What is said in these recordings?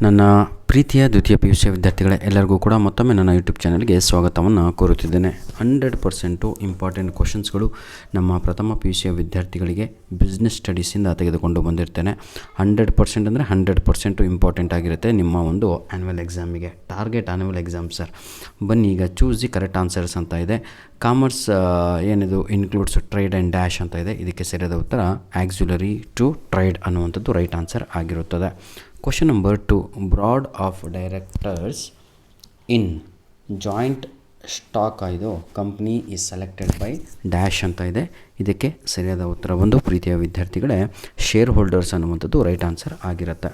ನನ್ನ ಪ್ರೀತಿಯ ದ್ವಿತೀಯ ಪಿ ಯು ಸಿ ವಿದ್ಯಾರ್ಥಿಗಳೇ, ಎಲ್ಲರಿಗೂ ಕೂಡ ಮತ್ತೊಮ್ಮೆ ನನ್ನ ಯೂಟ್ಯೂಬ್ ಚಾನಲ್ಗೆ ಸ್ವಾಗತವನ್ನು ಕೋರುತ್ತಿದ್ದೇನೆ. 100% ಇಂಪಾರ್ಟೆಂಟ್ ಕ್ವಶನ್ಸ್ಗಳು ನಮ್ಮ ಪ್ರಥಮ ಪಿ ಯು ಸಿಯ ವಿದ್ಯಾರ್ಥಿಗಳಿಗೆ ಬಿಸ್ನೆಸ್ ಸ್ಟಡೀಸಿಂದ ತೆಗೆದುಕೊಂಡು ಬಂದಿರ್ತೇನೆ. 100% ಅಂದರೆ 100% ಇಂಪಾರ್ಟೆಂಟ್ ಆಗಿರುತ್ತೆ ನಿಮ್ಮ ಒಂದು ಆ್ಯನ್ಯುವಲ್ ಎಕ್ಸಾಮಿಗೆ. Target annual exam sir. ಬನ್ನಿ, ಈಗ ಚೂಸ್ ದಿ ಕರೆಕ್ಟ್ ಆನ್ಸರ್ಸ್ ಅಂತ ಇದೆ. ಕಾಮರ್ಸ್ ಏನಿದು ಇನ್ಕ್ಲೂಡ್ಸ್ ಟ್ರೇಡ್ ಆ್ಯಂಡ್ ಡ್ಯಾಶ್ ಅಂತ ಇದೆ. ಇದಕ್ಕೆ ಸರಿಯಾದ ಉತ್ತರ ಆಕ್ಸಿಲರಿ ಟು ಟ್ರೇಡ್ ಅನ್ನುವಂಥದ್ದು ರೈಟ್ ಆನ್ಸರ್ ಆಗಿರುತ್ತದೆ. Question number 2, board of directors in joint stock ಇದು company is selected by dash ಅಂತ ಇದೆ. ಇದಕ್ಕೆ ಸರಿಯಾದ ಉತ್ತರ ಒಂದು ಪ್ರೀತಿಯ ವಿದ್ಯಾರ್ಥಿಗಳೇ ಶೇರ್ ಹೋಲ್ಡರ್ಸ್ ಅನ್ನುವಂಥದ್ದು ರೈಟ್ ಆನ್ಸರ್ ಆಗಿರುತ್ತೆ.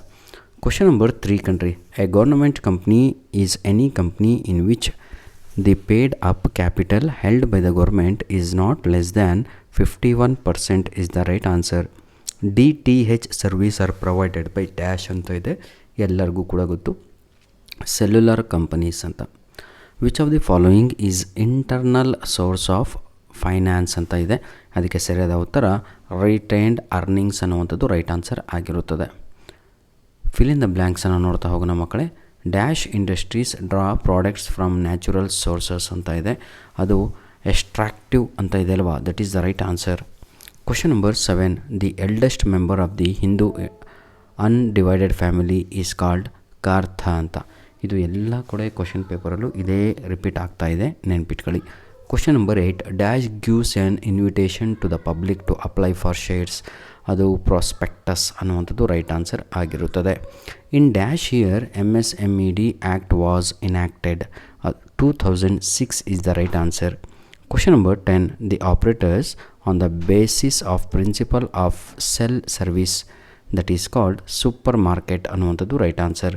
ಕ್ವಶನ್ ನಂಬರ್ 3 ಕಂಡ್ರಿ, a government company is any company in which the paid up capital held by the government is not less than 51% is the right answer. DTH service R provided by dash ಅಂತ ಇದೆ. ಎಲ್ಲರಿಗೂ ಕೂಡ ಗೊತ್ತು, cellular companies ಅಂತ. Which of the following is internal source of finance ಅಂತ ಇದೆ. ಅದಕ್ಕೆ ಸರಿಯಾದ ಉತ್ತರ ರಿಟೈನ್ಡ್ ಅರ್ನಿಂಗ್ಸ್ ಅನ್ನುವಂಥದ್ದು ರೈಟ್ ಆನ್ಸರ್ ಆಗಿರುತ್ತದೆ. ಫಿಲ್ ಇನ್ ದ ಬ್ಲ್ಯಾಂಕ್ಸನ್ನು ನೋಡ್ತಾ ಹೋಗೋಣ ಮಕ್ಕಳೇ. Dash industries draw products from natural sources ಅಂತ ಇದೆ. ಅದು ಎಕ್ಸ್ಟ್ರಾಕ್ಟಿವ್ ಅಂತ ಇದೆ ಅಲ್ವಾ, that is the right answer. Question number 7, the eldest member of the Hindu undivided family is called ಕಾರ್ಥ ಅಂತ. ಇದು ಎಲ್ಲ ಕೂಡ ಕ್ವಶನ್ ಪೇಪರಲ್ಲೂ ಇದೇ ರಿಪೀಟ್ ಆಗ್ತಾ ಇದೆ, ನೆನ್ಪಿಟ್ಕೊಳ್ಳಿ. Question number 8, dash gives an invitation to the public to apply for shares. ಅದು prospectus ಅನ್ನುವಂಥದ್ದು ರೈಟ್ ಆನ್ಸರ್ ಆಗಿರುತ್ತದೆ. In dash year MSMED act was enacted. 2006 is the right answer. Question number 10, the operators on the basis of principle of cell service that is called supermarket ಅನ್ನುವಂಥದ್ದು right answer.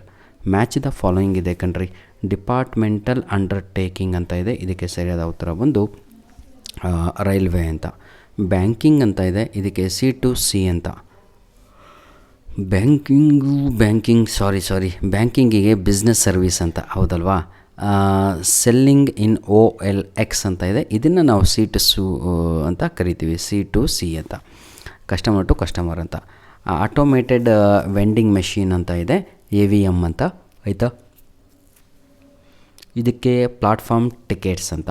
Match the following ಇದೆ ಕಣ್ರಿ. Departmental undertaking ಅಂತ ಇದೆ. ಇದಕ್ಕೆ ಸರಿಯಾದ ಉತ್ತರ ಬಂದು railway ಅಂತ. ಬ್ಯಾಂಕಿಂಗ್ ಅಂತ ಇದೆ. ಇದಕ್ಕೆ C2C ಅಂತ. ಬ್ಯಾಂಕಿಂಗಿಗೆ ಬಿಸ್ನೆಸ್ ಸರ್ವಿಸ್ ಅಂತ, ಹೌದಲ್ವಾ. ಸೆಲ್ಲಿಂಗ್ ಇನ್ OLX ಅಂತ ಇದೆ. ಇದನ್ನು ನಾವು C2C ಅಂತ ಕರಿತೀವಿ, C2C ಅಂತ. ಕಸ್ಟಮರ್ ಟು ಕಸ್ಟಮರ್ ಅಂತ. ಆಟೋಮೇಟೆಡ್ ವೆಂಡಿಂಗ್ ಮೆಷಿನ್ ಅಂತ ಇದೆ, AVM ಅಂತ, ಆಯಿತಾ. ಇದಕ್ಕೆ ಪ್ಲಾಟ್ಫಾರ್ಮ್ ಟಿಕೆಟ್ಸ್ ಅಂತ.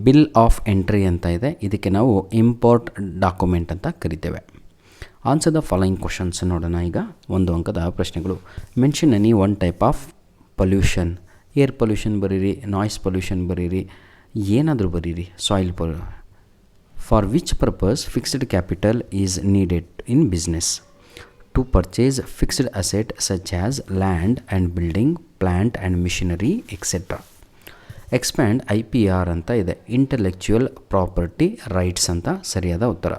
ಬಿಲ್ ಆಫ್ ಎಂಟ್ರಿ ಅಂತ ಇದೆ. ಇದಕ್ಕೆ ನಾವು ಇಂಪೋರ್ಟ್ ಡಾಕ್ಯುಮೆಂಟ್ ಅಂತ ಕರಿತೇವೆ. ಆನ್ಸರ್ ದ ಫಾಲೋಯಿಂಗ್ ಕ್ವಶನ್ಸ್ ನೋಡೋಣ. ಈಗ 1 ಅಂಕದ ಪ್ರಶ್ನೆಗಳು. Mention any one type of pollution. Air pollution ಬರೀರಿ, ನಾಯ್ಸ್ ಪೊಲ್ಯೂಷನ್ ಬರೀರಿ, ಏನಾದರೂ ಬರೀರಿ. Soil for which purpose fixed capital is needed in business. To purchase fixed asset such as land and building, plant and machinery etcetera. Expand IPR ಅಂತ ಇದೆ, intellectual property rights ಅಂತ ಸರಿಯಾದ ಉತ್ತರ.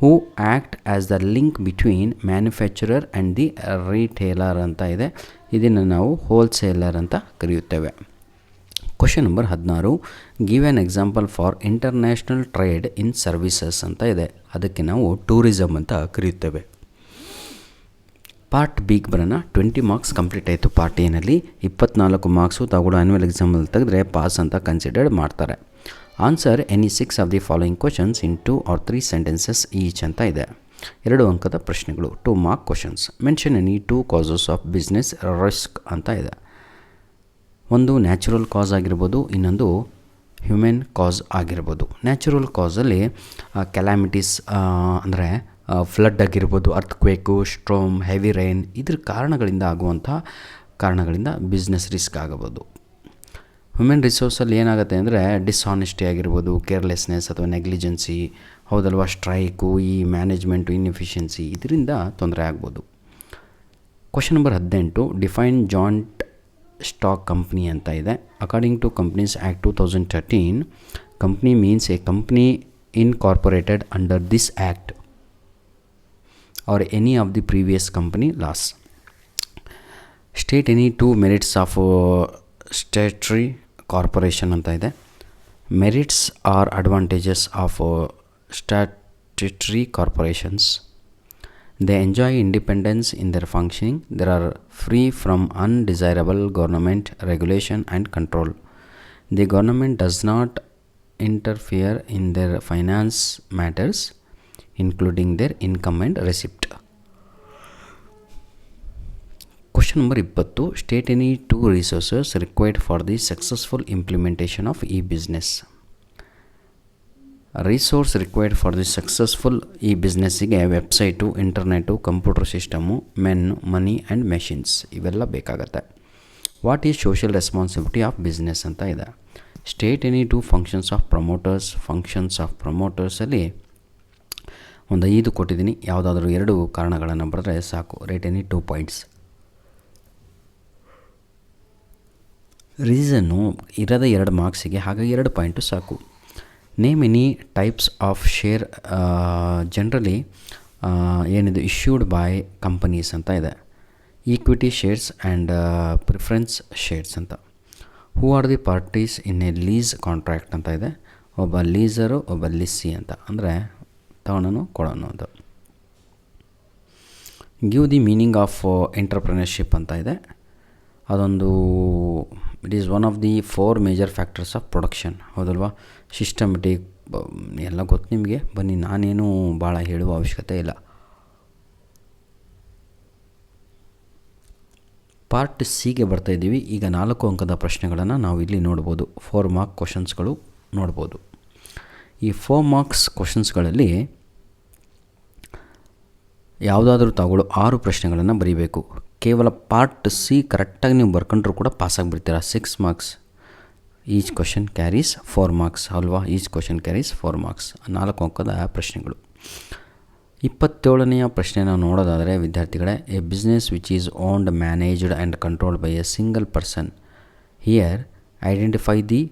Who act as the link between manufacturer and the retailer ಅಂತ ಇದೆ. ಇದನ್ನು ನಾವು wholesaler ಅಂತ ಕರೆಯುತ್ತೇವೆ. Question number 16, give an example for international trade in services ಅಂತ ಇದೆ. ಅದಕ್ಕೆ ನಾವು ಟೂರಿಸಮ್ ಅಂತ ಕರೆಯುತ್ತೇವೆ. ಪಾರ್ಟ್ ಬಿಗೆ ಬರೋಣ. 20 ಮಾರ್ಕ್ಸ್ ಕಂಪ್ಲೀಟ್ ಆಯಿತು. ಪಾರ್ಟ್ ಎನಲ್ಲಿ 24 ಮಾರ್ಕ್ಸು ತಗೊಳ್ಳೋ ಆ್ಯನ್ಯುವಲ್ ಎಕ್ಸಾಮಲ್ಲಿ ತೆಗೆದ್ರೆ ಪಾಸ್ ಅಂತ ಕನ್ಸಿಡರ್ಡ್ ಮಾಡ್ತಾರೆ. Answer any 6 of the following questions in 2 or 3 sentences each ಅಂತ ಇದೆ. 2 ಅಂಕದ ಪ್ರಶ್ನೆಗಳು, 2 mark questions. Mention any 2 causes of business risk ಅಂತ ಇದೆ. ಒಂದು ನ್ಯಾಚುರಲ್ ಕಾಸ್ ಆಗಿರ್ಬೋದು, ಇನ್ನೊಂದು ಹ್ಯೂಮನ್ ಕಾಸ್ ಆಗಿರ್ಬೋದು. ನ್ಯಾಚುರಲ್ ಕಾಸಲ್ಲಿ ಕೆಲಾಮಿಟೀಸ್ ಅಂದರೆ ಫ್ಲಡ್ ಆಗಿರ್ಬೋದು, ಅರ್ಥಕ್ವೇಕು, ಸ್ಟ್ರೋಮ್, ಹೆವಿ ರೈನ್, ಇದ್ರ ಕಾರಣಗಳಿಂದ ಆಗುವಂಥ ಕಾರಣಗಳಿಂದ ಬಿಸ್ನೆಸ್ ರಿಸ್ಕ್ ಆಗಬಹುದು. ಹ್ಯೂಮನ್ ರಿಸೋರ್ಸಲ್ಲಿ ಏನಾಗುತ್ತೆ ಅಂದರೆ ಡಿಸ್ಆನೆಸ್ಟಿ ಆಗಿರ್ಬೋದು, ಕೇರ್ಲೆಸ್ನೆಸ್ ಅಥವಾ ನೆಗ್ಲಿಜೆನ್ಸಿ, ಹೌದಲ್ವಾ, ಸ್ಟ್ರೈಕು, ಈ ಮ್ಯಾನೇಜ್ಮೆಂಟು ಇನ್ಎಫಿಷಿಯನ್ಸಿ, ಇದರಿಂದ ತೊಂದರೆ ಆಗ್ಬೋದು. Question number 18, define joint stock company ಅಂತ ಇದೆ. According to companies act 2013, company means a company incorporated under this act or any of the previous company laws. State any 2 merits of statutory corporation ಅಂತ ಇದೆ. Merits or advantages of statutory corporations. They enjoy independence in their functioning. They are free from undesirable government regulation and control. The government does not interfere in their finance matters, including their income and receipt. Question number 20. State any 2 resources required for the successful implementation of e business. Resource required for the successful e ಬಿಸ್ನೆಸ್ಸಿಗೆ website, internet, computer system, men, money and machines ಇವೆಲ್ಲ ಬೇಕಾಗತ್ತೆ. What is social responsibility of business ಅಂತ ಇದೆ. State any 2 functions of promoters. Functions of ಪ್ರಮೋಟರ್ಸಲ್ಲಿ ಒಂದು 5 ಕೊಟ್ಟಿದ್ದೀನಿ. ಯಾವುದಾದ್ರೂ 2 ಕಾರಣಗಳನ್ನು ಬರೆದ್ರೆ ಸಾಕು. Rate any 2 points. ರೀಸನ್ನು ಇರೋದೇ 2 ಮಾರ್ಕ್ಸಿಗೆ, ಹಾಗಾಗಿ 2 ಪಾಯಿಂಟು ಸಾಕು. Name any types of share generally ಏನಿದೆ ಇಶ್ಯೂಡ್ ಬೈ ಕಂಪನೀಸ್ ಅಂತ ಇದೆ. Equity shares and preference shares ಅಂತ. Who are the parties in a lease contract ಅಂತ ಇದೆ. ಒಬ್ಬ ಲೀಸರು, ಒಬ್ಬ ಲಿಸ್ಸಿ ಅಂತ, ಅಂದರೆ ತಗೊಳ್ಳೋನು ಕೊಡೋನು ಅಂತ. Give the meaning of entrepreneurship ಅಂತ ಇದೆ. ಅದೊಂದು it is one of the 4 major factors of production. ಹೌದಲ್ವಾ? ಸಿಸ್ಟಮೆಟಿಕ್ ಎಲ್ಲ ಗೊತ್ತು ನಿಮಗೆ. ಬನ್ನಿ, ನಾನೇನು ಭಾಳ ಹೇಳುವ ಅವಶ್ಯಕತೆ ಇಲ್ಲ. ಪಾರ್ಟ್ ಸಿಗೆ ಬರ್ತಾಯಿದ್ದೀವಿ. ಈಗ 4 ಅಂಕದ ಪ್ರಶ್ನೆಗಳನ್ನು ನಾವು ಇಲ್ಲಿ ನೋಡ್ಬೋದು. 4 ಮಾರ್ಕ್ ಕ್ವಶನ್ಸ್ಗಳು ನೋಡ್ಬೋದು. ಈ 4 ಮಾರ್ಕ್ಸ್ ಕ್ವಶನ್ಸ್ಗಳಲ್ಲಿ ಯಾವುದಾದ್ರೂ ತಗೊಳ್ಳೋ 6 ಪ್ರಶ್ನೆಗಳನ್ನು ಬರೀಬೇಕು. ಕೇವಲ ಪಾರ್ಟ್ ಸಿ ಕರೆಕ್ಟಾಗಿ ನೀವು ಬರ್ಕೊಂಡ್ರೂ ಕೂಡ ಪಾಸಾಗಿಬಿಡ್ತೀರ. 6 marks. Each question carries 4 marks ಅಲ್ವಾ? Each question carries 4 marks. 4 ಅಂಕದ ಪ್ರಶ್ನೆಗಳು. 27ನೆಯ ಪ್ರಶ್ನೆ ನಾವು ನೋಡೋದಾದರೆ ವಿದ್ಯಾರ್ಥಿಗಳೇ, a business which is owned, managed and controlled by a single person. Here identify the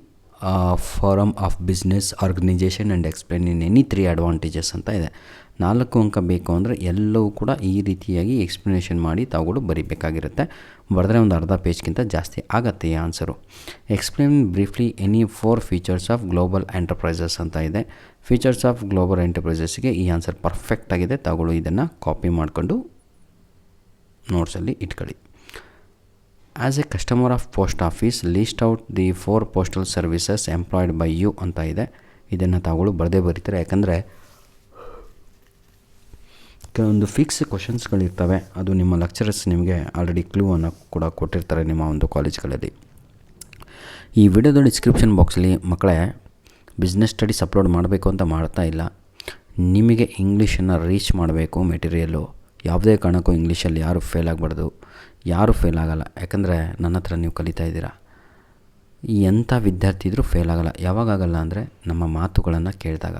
form of business organisation and explain in any 3 advantages ಅಂತ ಇದೆ. 4 ಅಂಕ ಬೇಕು ಅಂದರೆ ಎಲ್ಲವೂ ಕೂಡ ಈ ರೀತಿಯಾಗಿ ಎಕ್ಸ್ಪ್ಲನೇಷನ್ ಮಾಡಿ ತಾವುಗಳು ಬರೀಬೇಕಾಗಿರುತ್ತೆ. ಬರೆದ್ರೆ ಒಂದು ಅರ್ಧ ಪೇಜ್ಗಿಂತ ಜಾಸ್ತಿ ಆಗುತ್ತೆ ಈ answer. Explain briefly any 4 features of global enterprises ಅಂತ ಇದೆ. ಫೀಚರ್ಸ್ ಆಫ್ ಗ್ಲೋಬಲ್ ಎಂಟರ್ಪ್ರೈಸಸ್ಗೆ ಈ ಆನ್ಸರ್ ಪರ್ಫೆಕ್ಟ್ ಆಗಿದೆ. ತಾವುಗಳು ಇದನ್ನು ಕಾಪಿ ಮಾಡಿಕೊಂಡು ನೋಟ್ಸಲ್ಲಿ ಇಟ್ಕೊಳ್ಳಿ. As a customer of post office list out the 4 postal services employed by you ಅಂತ ಇದೆ. ಇದನ್ನು ತಾವುಗಳು ಬರದೇ ಬರೀತಾರೆ. ಯಾಕಂದರೆ ಕೆಲವೊಂದು ಫಿಕ್ಸ್ ಕ್ವಶನ್ಸ್ಗಳಿರ್ತವೆ. ಅದು ನಿಮ್ಮ ಲೆಕ್ಚರರ್ಸ್ ನಿಮಗೆ ಆಲ್ರೆಡಿ ಕ್ಲೂವನ್ನು ಕೂಡ ಕೊಟ್ಟಿರ್ತಾರೆ ನಿಮ್ಮ ಒಂದು ಕಾಲೇಜ್ಗಳಲ್ಲಿ. ಈ ವಿಡಿಯೋದ ಡಿಸ್ಕ್ರಿಪ್ಷನ್ ಬಾಕ್ಸಲ್ಲಿ ಮಕ್ಕಳೇ ಬಿಸ್ನೆಸ್ ಸ್ಟಡೀಸ್ ಅಪ್ಲೋಡ್ ಮಾಡಬೇಕು ಅಂತ ಮಾಡ್ತಾ ಇಲ್ಲ. ನಿಮಗೆ ಇಂಗ್ಲೀಷನ್ನು ರೀಚ್ ಮಾಡಬೇಕು ಮೆಟೀರಿಯಲ್ಲು. ಯಾವುದೇ ಕಾರಣಕ್ಕೂ ಇಂಗ್ಲೀಷಲ್ಲಿ ಯಾರೂ ಫೇಲ್ ಆಗಬಾರ್ದು. ಯಾರೂ ಫೇಲ್ ಆಗೋಲ್ಲ. ಯಾಕಂದರೆ ನನ್ನ ಹತ್ರ ನೀವು ಕಲಿತಾ ಇದ್ದೀರಾ. ಎಂಥ ವಿದ್ಯಾರ್ಥಿ ಇದ್ದರೂ ಫೇಲ್ ಆಗೋಲ್ಲ. ಯಾವಾಗಲ್ಲ ಅಂದರೆ ನಮ್ಮ ಮಾತುಗಳನ್ನು ಕೇಳಿದಾಗ.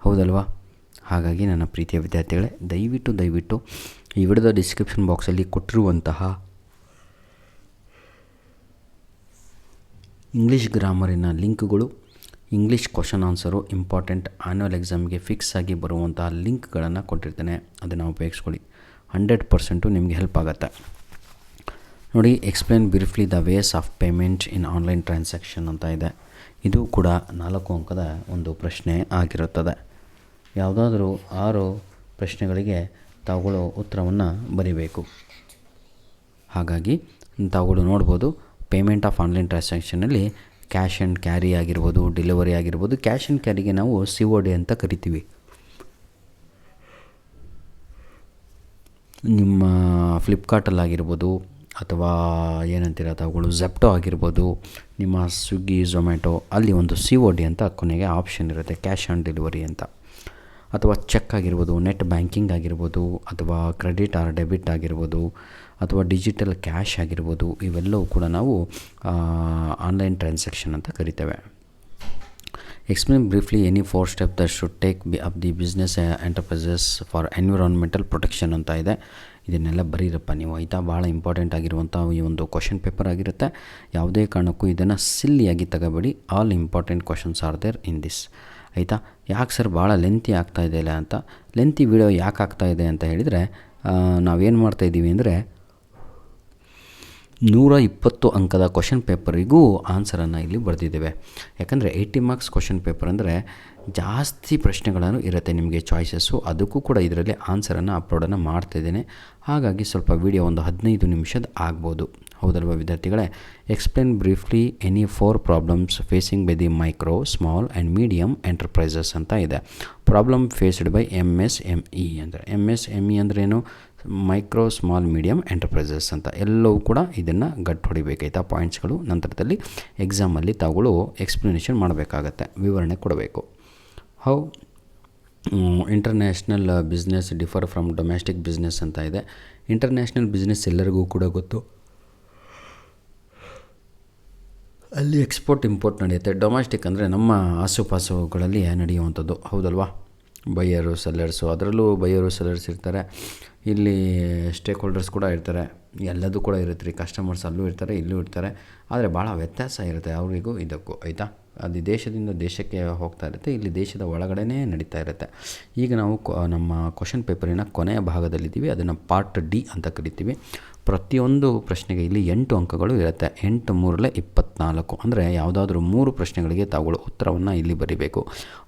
ಹೌದಲ್ವಾ? ಹಾಗಾಗಿ ನನ್ನ ಪ್ರೀತಿಯ ವಿದ್ಯಾರ್ಥಿಗಳೇ, ದಯವಿಟ್ಟು ಈ ವಿಡಿಯೋದ ಡಿಸ್ಕ್ರಿಪ್ಷನ್ ಬಾಕ್ಸಲ್ಲಿ ಕೊಟ್ಟಿರುವಂತಹ ಇಂಗ್ಲೀಷ್ ಗ್ರಾಮರಿನ ಲಿಂಕ್ಗಳು, English question answer, important annual ಎಕ್ಸಾಮ್ಗೆ ಫಿಕ್ಸ್ ಆಗಿ ಬರುವಂತಹ ಲಿಂಕ್ಗಳನ್ನು ಕೊಟ್ಟಿರ್ತೇನೆ. ಅದನ್ನು ಉಪಯೋಗಿಸ್ಕೊಳ್ಳಿ. 100% ನಿಮಗೆ ಹೆಲ್ಪ್ ಆಗುತ್ತೆ. ನೋಡಿ, explain briefly the ways of payment in online transaction ಅಂತ ಇದೆ. ಇದು ಕೂಡ 4 ಅಂಕದ ಒಂದು ಪ್ರಶ್ನೆ ಆಗಿರುತ್ತದೆ. ಯಾವುದಾದ್ರೂ 6 ಪ್ರಶ್ನೆಗಳಿಗೆ ತಾವುಗಳು ಉತ್ತರವನ್ನು ಬರೀಬೇಕು. ಹಾಗಾಗಿ ತಾವುಗಳು ನೋಡ್ಬೋದು, ಪೇಮೆಂಟ್ ಆಫ್ ಆನ್ಲೈನ್ ಟ್ರಾನ್ಸಾಕ್ಷನಲ್ಲಿ ಕ್ಯಾಶ್ ಆ್ಯಂಡ್ ಕ್ಯಾರಿ ಆಗಿರ್ಬೋದು, ಡೆಲಿವರಿ ಆಗಿರ್ಬೋದು. ಕ್ಯಾಶ್ ಆ್ಯಂಡ್ ಕ್ಯಾರಿಗೆ ನಾವು COD ಅಂತ ಕರಿತೀವಿ. ನಿಮ್ಮ ಫ್ಲಿಪ್ಕಾರ್ಟಲ್ಲಾಗಿರ್ಬೋದು ಅಥವಾ ಏನಂತೀರ ತಾವುಗಳು ಝೆಪ್ಟೋ ಆಗಿರ್ಬೋದು, ನಿಮ್ಮ ಸ್ವಿಗ್ಗಿ, ಝೊಮ್ಯಾಟೊ, ಅಲ್ಲಿ ಒಂದು COD ಅಂತ ಕೊನೆಗೆ ಆಪ್ಷನ್ ಇರುತ್ತೆ, ಕ್ಯಾಶ್ ಆನ್ ಡೆಲಿವರಿ ಅಂತ. ಅಥವಾ ಚೆಕ್ ಆಗಿರ್ಬೋದು, ನೆಟ್ ಬ್ಯಾಂಕಿಂಗ್ ಆಗಿರ್ಬೋದು, ಅಥವಾ ಕ್ರೆಡಿಟ್ ಆರ್ ಡೆಬಿಟ್ ಆಗಿರ್ಬೋದು, ಅಥವಾ ಡಿಜಿಟಲ್ ಕ್ಯಾಶ್ ಆಗಿರ್ಬೋದು. ಇವೆಲ್ಲವೂ ಕೂಡ ನಾವು ಆನ್ಲೈನ್ ಟ್ರಾನ್ಸಾಕ್ಷನ್ ಅಂತ ಕರಿತೇವೆ. Explain briefly any 4 step that should take up the business enterprises for environmental protection ಅಂತ ಇದೆ. ಇದನ್ನೆಲ್ಲ ಬರೀರಪ್ಪ ನೀವು, ಆಯಿತಾ? ಭಾಳ ಇಂಪಾರ್ಟೆಂಟ್ ಆಗಿರುವಂಥ ಈ ಒಂದು ಕ್ವಶನ್ ಪೇಪರ್ ಆಗಿರುತ್ತೆ. ಯಾವುದೇ ಕಾರಣಕ್ಕೂ ಇದನ್ನು ಸಿಲ್ಲಿಯಾಗಿ ತಗೋಬೇಡಿ. All important questions are there in this, ಆಯಿತಾ? ಯಾಕೆ ಸರ್ ಭಾಳ ಲೆಂತಿ ಆಗ್ತಾಯಿದೆಯಲ್ಲ ಅಂತ. ಲೆಂತಿ ವಿಡಿಯೋ ಯಾಕೆ ಆಗ್ತಾಯಿದೆ ಅಂತ ಹೇಳಿದರೆ, ನಾವೇನು ಮಾಡ್ತಾಯಿದ್ದೀವಿ ಅಂದರೆ 120 ಅಂಕದ ಕ್ವಶನ್ ಪೇಪರಿಗೂ ಆನ್ಸರನ್ನು ಇಲ್ಲಿ ಬರೆದಿದ್ದೇವೆ. ಯಾಕಂದರೆ 80 ಮಾರ್ಕ್ಸ್ ಕ್ವಶನ್ ಪೇಪರ್ ಅಂದರೆ ಜಾಸ್ತಿ ಪ್ರಶ್ನೆಗಳನ್ನು ಇರುತ್ತೆ ನಿಮಗೆ ಚಾಯ್ಸಸ್ಸು. ಅದಕ್ಕೂ ಕೂಡ ಇದರಲ್ಲಿ ಆನ್ಸರನ್ನು ಅಪ್ಲೋಡನ್ನು ಮಾಡ್ತಾಯಿದ್ದೇನೆ. ಹಾಗಾಗಿ ಸ್ವಲ್ಪ ವಿಡಿಯೋ ಒಂದು 15 ನಿಮಿಷದ ಆಗ್ಬೋದು. ಹೌದಲ್ವ ವಿದ್ಯಾರ್ಥಿಗಳೇ? Explain briefly any 4 problems facing by the micro, small and medium enterprises ಅಂತ ಇದೆ. ಪ್ರಾಬ್ಲಮ್ ಫೇಸ್ಡ್ ಬೈ MSME ಅಂದರೆ MSME ಅಂದ್ರೇನು? ಮೈಕ್ರೋ ಸ್ಮಾಲ್ ಮೀಡಿಯಮ್ ಎಂಟರ್ಪ್ರೈಸಸ್ ಅಂತ ಎಲ್ಲವೂ ಕೂಡ ಇದನ್ನು ಗಟ್ಟು ಹೊಡಿಬೇಕಾಯ್ತಾ ಪಾಯಿಂಟ್ಸ್ಗಳು. ನಂತರದಲ್ಲಿ ಎಕ್ಸಾಮಲ್ಲಿ ತಾವುಗಳು ಎಕ್ಸ್ಪ್ಲನೇಷನ್ ಮಾಡಬೇಕಾಗತ್ತೆ, ವಿವರಣೆ ಕೊಡಬೇಕು. How international business differ from domestic business ಅಂತ ಇದೆ. ಇಂಟರ್ನ್ಯಾಷನಲ್ ಬಿಸ್ನೆಸ್ ಎಲ್ಲರಿಗೂ ಕೂಡ ಗೊತ್ತು, ಅಲ್ಲಿ ಎಕ್ಸ್ಪೋರ್ಟ್ ಇಂಪೋರ್ಟ್ ನಡೆಯುತ್ತೆ. ಡೊಮೆಸ್ಟಿಕ್ ಅಂದರೆ ನಮ್ಮ ಆಸುಪಾಸುಗಳಲ್ಲಿ ನಡೆಯುವಂಥದ್ದು, ಹೌದಲ್ವಾ? ಬೈಯರು ಸೆಲ್ಲರ್ಸು, ಅದರಲ್ಲೂ ಬೈಯರು ಸೆಲ್ಲರ್ಸ್ ಇರ್ತಾರೆ, ಇಲ್ಲಿ ಸ್ಟೇಕ್ ಹೋಲ್ಡರ್ಸ್ ಕೂಡ ಇರ್ತಾರೆ, ಎಲ್ಲದೂ ಕೂಡ ಇರುತ್ತೆ ರೀ. ಕಸ್ಟಮರ್ಸ್ ಅಲ್ಲೂ ಇರ್ತಾರೆ, ಇಲ್ಲೂ ಇರ್ತಾರೆ, ಆದರೆ ಭಾಳ ವ್ಯತ್ಯಾಸ ಇರುತ್ತೆ ಅವರಿಗೂ ಇದಕ್ಕೂ, ಆಯಿತಾ? ಅದು ದೇಶದಿಂದ ದೇಶಕ್ಕೆ ಹೋಗ್ತಾ ಇರುತ್ತೆ, ಇಲ್ಲಿ ದೇಶದ ಒಳಗಡೆನೇ ನಡೀತಾ ಇರುತ್ತೆ. ಈಗ ನಾವು ನಮ್ಮ ಕ್ವಶನ್ ಪೇಪರಿನ ಕೊನೆಯ ಭಾಗದಲ್ಲಿದ್ದೀವಿ, ಅದನ್ನು ಪಾರ್ಟ್ ಡಿ ಅಂತ ಕರಿತೀವಿ. ಪ್ರತಿಯೊಂದು ಪ್ರಶ್ನೆಗೆ ಇಲ್ಲಿ 8 ಅಂಕಗಳು ಇರುತ್ತೆ. 8 3 24, ಅಂದರೆ ಯಾವುದಾದ್ರೂ 3 ಪ್ರಶ್ನೆಗಳಿಗೆ ತಾವುಗಳು ಉತ್ತರವನ್ನು ಇಲ್ಲಿ ಬರೀಬೇಕು.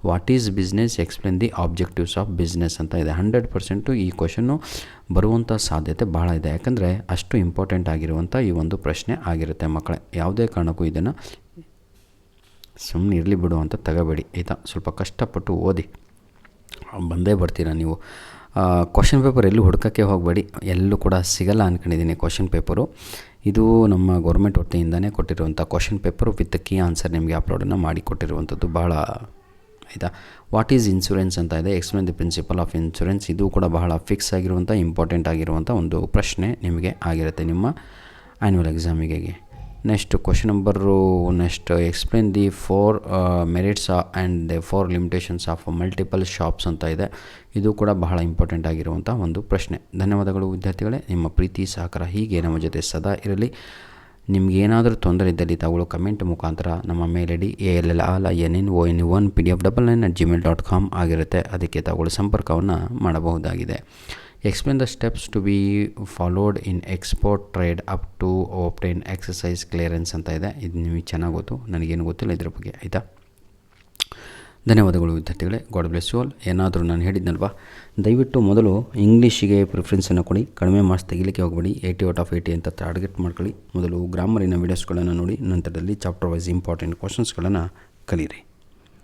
What is business, explain the objectives of business ಅಂತ ಇದೆ. 100% ಈ ಕ್ವಶನ್ನು ಬರುವಂಥ ಸಾಧ್ಯತೆ ಭಾಳ ಇದೆ, ಯಾಕಂದರೆ ಅಷ್ಟು ಇಂಪಾರ್ಟೆಂಟ್ ಆಗಿರುವಂಥ ಈ ಒಂದು ಪ್ರಶ್ನೆ ಆಗಿರುತ್ತೆ ಮಕ್ಕಳೇ. ಯಾವುದೇ ಕಾರಣಕ್ಕೂ ಇದನ್ನು ಸುಮ್ಮನೆ ಇರಲಿ ಬಿಡು ಅಂತ ತಗೋಬೇಡಿ, ಆಯಿತಾ? ಸ್ವಲ್ಪ ಕಷ್ಟಪಟ್ಟು ಓದಿ, ಬಂದೇ ಬರ್ತೀರಾ ನೀವು. ಕ್ವಶನ್ ಪೇಪರ್ ಎಲ್ಲೂ ಹುಡ್ಕೋಕ್ಕೆ ಹೋಗಬೇಡಿ, ಎಲ್ಲೂ ಕೂಡ ಸಿಗಲ್ಲ ಅಂದ್ಕೊಂಡಿದ್ದೀನಿ ಕ್ವಶನ್ ಪೇಪರು. ಇದು ನಮ್ಮ ಗೌರ್ಮೆಂಟ್ ವತಿಯಿಂದನೇ ಕೊಟ್ಟಿರುವಂಥ question paper with key answer ನಿಮಗೆ ಅಪ್ಲೋಡನ್ನು ಮಾಡಿ ಕೊಟ್ಟಿರುವಂಥದ್ದು, ಭಾಳ ಆಯಿತಾ? ವಾಟ್ ಈಸ್ ಇನ್ಶೂರೆನ್ಸ್ ಅಂತ ಇದೆ. Explain the principle of insurance. ಇದು ಕೂಡ ಬಹಳ ಫಿಕ್ಸ್ ಆಗಿರುವಂಥ ಇಂಪಾರ್ಟೆಂಟ್ ಆಗಿರುವಂಥ ಒಂದು ಪ್ರಶ್ನೆ ನಿಮಗೆ ಆಗಿರುತ್ತೆ ನಿಮ್ಮ ಆ್ಯನ್ಯುವಲ್ ಎಕ್ಸಾಮಿಗೆ. Next question number explain the 4 merits and the 4 limitations of multiple shops ಅಂತ ಇದೆ. ಇದು ಕೂಡ ಬಹಳ ಇಂಪಾರ್ಟೆಂಟ್ ಆಗಿರುವಂಥ ಒಂದು ಪ್ರಶ್ನೆ. ಧನ್ಯವಾದಗಳು ವಿದ್ಯಾರ್ಥಿಗಳೇ, ನಿಮ್ಮ ಪ್ರೀತಿ ಸಹಕಾರ ಹೀಗೆ ನಮ್ಮ ಜೊತೆ ಸದಾ ಇರಲಿ. ನಿಮಗೇನಾದರೂ ತೊಂದರೆ ಇದ್ದಲ್ಲಿ ತಾವುಗಳು ಕಮೆಂಟ್ ಮುಖಾಂತರ ನಮ್ಮ ಮೇಲ್ ಐ ಡಿ ALLINON1pdf99@gmail.com ಆಗಿರುತ್ತೆ, ಅದಕ್ಕೆ ತಾವುಗಳು ಸಂಪರ್ಕವನ್ನು ಮಾಡಬಹುದಾಗಿದೆ. Explain the steps to be followed in export trade up to obtain excise clearance ಅಂತ ಇದೆ. ಇದು ನಿಮಗೆ ಚೆನ್ನಾಗಿ ಗೊತ್ತು, ನನಗೇನು ಗೊತ್ತಿಲ್ಲ ಇದ್ರ ಬಗ್ಗೆ, ಆಯಿತಾ? ಧನ್ಯವಾದಗಳು ವಿದ್ಯಾರ್ಥಿಗಳೇ, ಗಾಡ್ ಬ್ಲೆಸ್ ಯು ಆಲ್. ಏನಾದರೂ ನಾನು ಹೇಳಿದ್ನಲ್ವಾ, ದಯವಿಟ್ಟು ಮೊದಲು ಇಂಗ್ಲೀಷಿಗೆ ಪ್ರಿಫರೆನ್ಸನ್ನು ಕೊಡಿ, ಕಡಿಮೆ ಮಾರ್ಕ್ಸ್ ತೆಗಿಲಿಕ್ಕೆ ಹೋಗಬೇಡಿ. 80 ಔಟ್ ಆಫ್ 80 ಅಂತ ಟಾರ್ಗೆಟ್ ಮಾಡ್ಕೊಳ್ಳಿ. ಮೊದಲು ಗ್ರಾಮರಿನ ವೀಡಿಯೋಸ್ಗಳನ್ನು ನೋಡಿ, ನಂತರದಲ್ಲಿ ಚಾಪ್ಟರ್ ವೈಸ್ ಇಂಪಾರ್ಟೆಂಟ್ ಕ್ವಶನ್ಸ್ಗಳನ್ನು ಕಲೀರಿ.